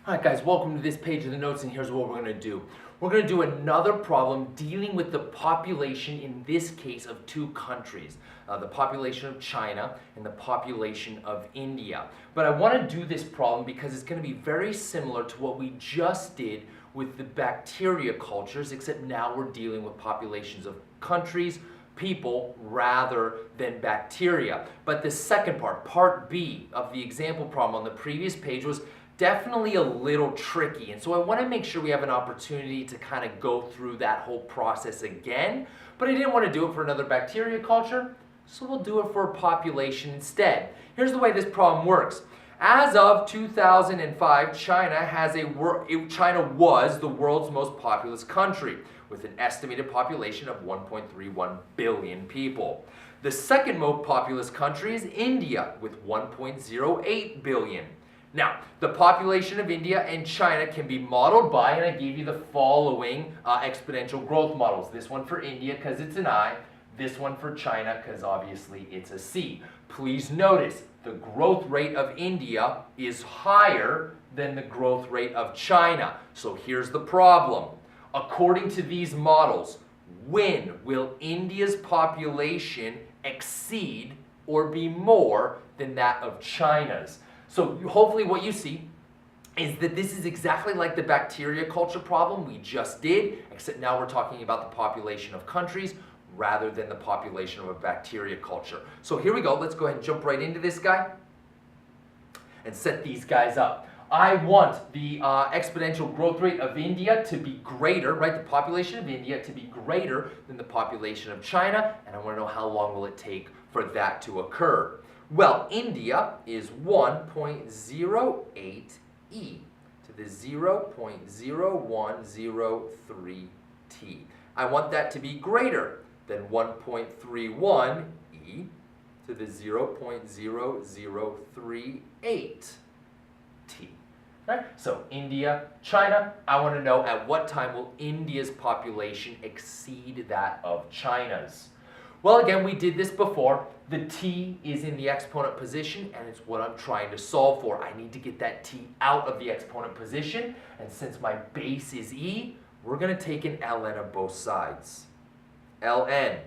Alright guys, welcome to this page of the notes, and here's what we're going to do. We're going to do another problem dealing with the population, in this case, of two countries. The population of China and the population of India. But I want to do this problem because it's going to be very similar to what we just did with the bacteria cultures, except now we're dealing with populations of countries, people, rather than bacteria. But the second part B of the example problem on the previous page was definitely a little tricky, and so I want to make sure we have an opportunity to kind of go through that whole process again, but I didn't want to do it for another bacteria culture, so we'll do it for a population instead. Here's the way this problem works. As of 2005, China was the world's most populous country, with an estimated population of 1.31 billion people. The second most populous country is India, with 1.08 billion. Now, the population of India and China can be modeled by, and I gave you the following exponential growth models. This one for India because it's an I, this one for China because obviously it's a C. Please notice the growth rate of India is higher than the growth rate of China. So here's the problem. According to these models, when will India's population exceed or be more than that of China's? So hopefully what you see is that this is exactly like the bacteria culture problem we just did, except now we're talking about the population of countries rather than the population of a bacteria culture. So here we go. Let's go ahead and jump right into this guy and set these guys up. I want the exponential growth rate of India to be greater, right? The population of India to be greater than the population of China, and I want to know how long will it take for that to occur. Well, India is 1.08 e to the 0.0103 t. I want that to be greater than 1.31 e to the 0.0038 t. Right? So India, China, I want to know at what time will India's population exceed that of China's. Well, again, we did this before. The t is in the exponent position, and it's what I'm trying to solve for. I need to get that t out of the exponent position, and since my base is e, we're going to take an ln of both sides. ln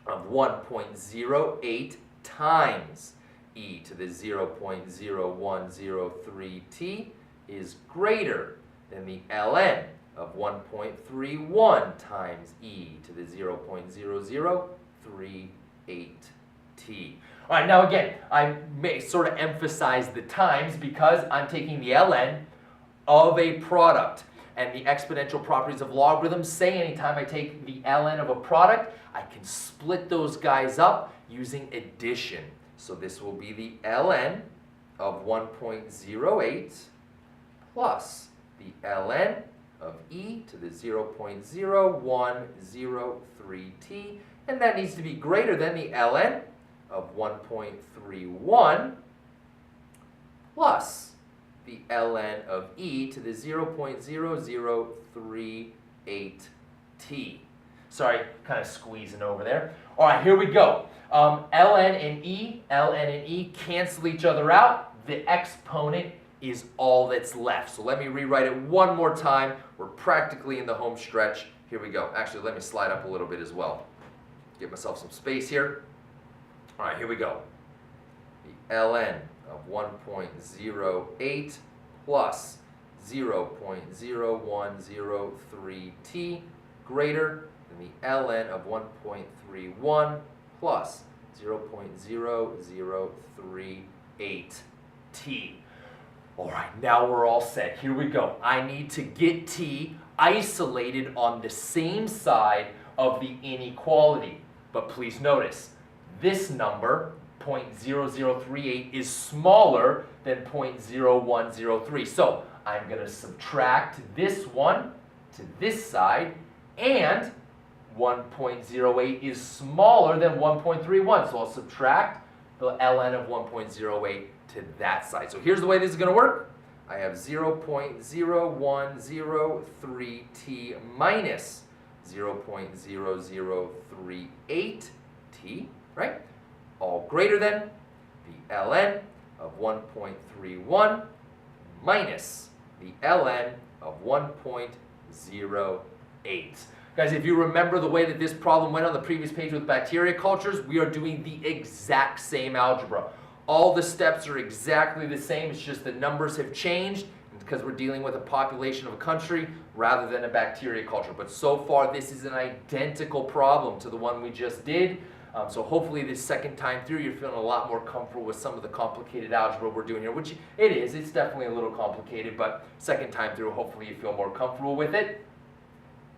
of 1.08 times e to the 0.0103 t is greater than the ln of 1.31 times e to the 0.0038 t. All right, now again, I may sort of emphasize the times because I'm taking the ln of a product. And the exponential properties of logarithms say anytime I take the ln of a product, I can split those guys up using addition. So this will be the ln of 1.08 plus the ln of e to the 0.0103 t, and that needs to be greater than the ln of 1.31 plus the ln of e to the 0.0038 t. Sorry, kind of squeezing over there. All right, here we go. ln and e cancel each other out. The exponent is all that's left. So let me rewrite it one more time. We're practically in the home stretch. Here we go. Actually, let me slide up a little bit as well. Give myself some space here. All right, here we go. The ln of 1.08 plus 0.0103 t greater than the ln of 1.31 plus 0.0038 t. All right, now we're all set. Here we go. I need to get t isolated on the same side of the inequality. But please notice, this number, 0.0038, is smaller than 0.0103. So I'm going to subtract this one to this side, and 1.08 is smaller than 1.31. So I'll subtract the ln of 1.08 to that side. So here's the way this is going to work. I have 0.0103 t minus 0.0038 t, right? All greater than the ln of 1.31 minus the ln of 1.08. Guys, if you remember the way that this problem went on the previous page with bacteria cultures, we are doing the exact same algebra. All the steps are exactly the same, it's just the numbers have changed because we're dealing with a population of a country rather than a bacteria culture. But so far, this is an identical problem to the one we just did. So hopefully this second time through, you're feeling a lot more comfortable with some of the complicated algebra we're doing here, which it is. It's definitely a little complicated, but second time through, hopefully you feel more comfortable with it.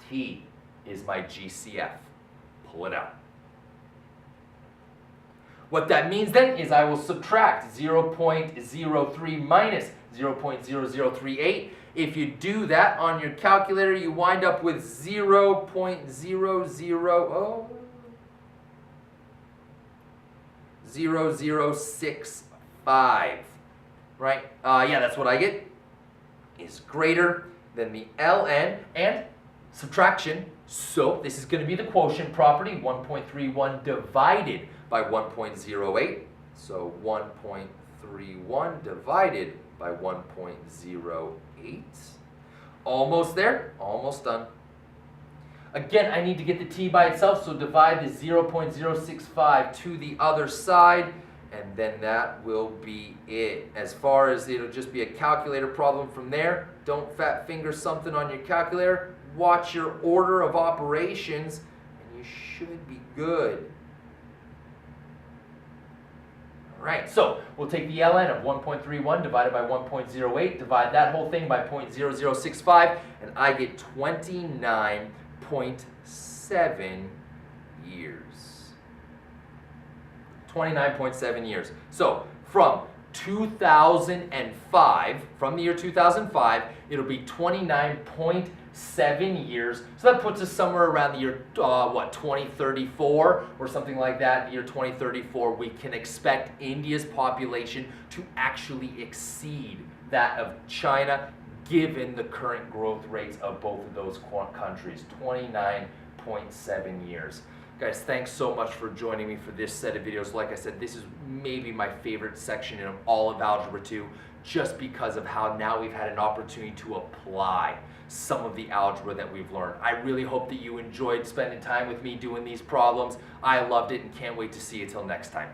T is my GCF. Pull it out. What that means then is I will subtract 0.03 minus 0.0038. If you do that on your calculator, you wind up with 0.0065, right? Yeah, that's what I get, is greater than the ln, and subtraction, so this is going to be the quotient property, 1.31 divided by 1.08, so 1.31 divided by 1.08, almost there, almost done. Again, I need to get the t by itself, so divide the 0.065 to the other side, and then that will be it. As far as it'll just be a calculator problem from there, don't fat finger something on your calculator, watch your order of operations, and you should be good. All right, so we'll take the ln of 1.31 divided by 1.08, divide that whole thing by 0.0065, and I get 29.7 years. 29.7 years. So from 2005, from the year 2005, it'll be 29.7 years. So that puts us somewhere around the year, 2034 or something like that. The year 2034, we can expect India's population to actually exceed that of China, given the current growth rates of both of those countries, 29.7 years. Guys, thanks so much for joining me for this set of videos. Like I said, this is maybe my favorite section in all of Algebra 2, just because of how now we've had an opportunity to apply some of the algebra that we've learned. I really hope that you enjoyed spending time with me doing these problems. I loved it and can't wait to see you till next time.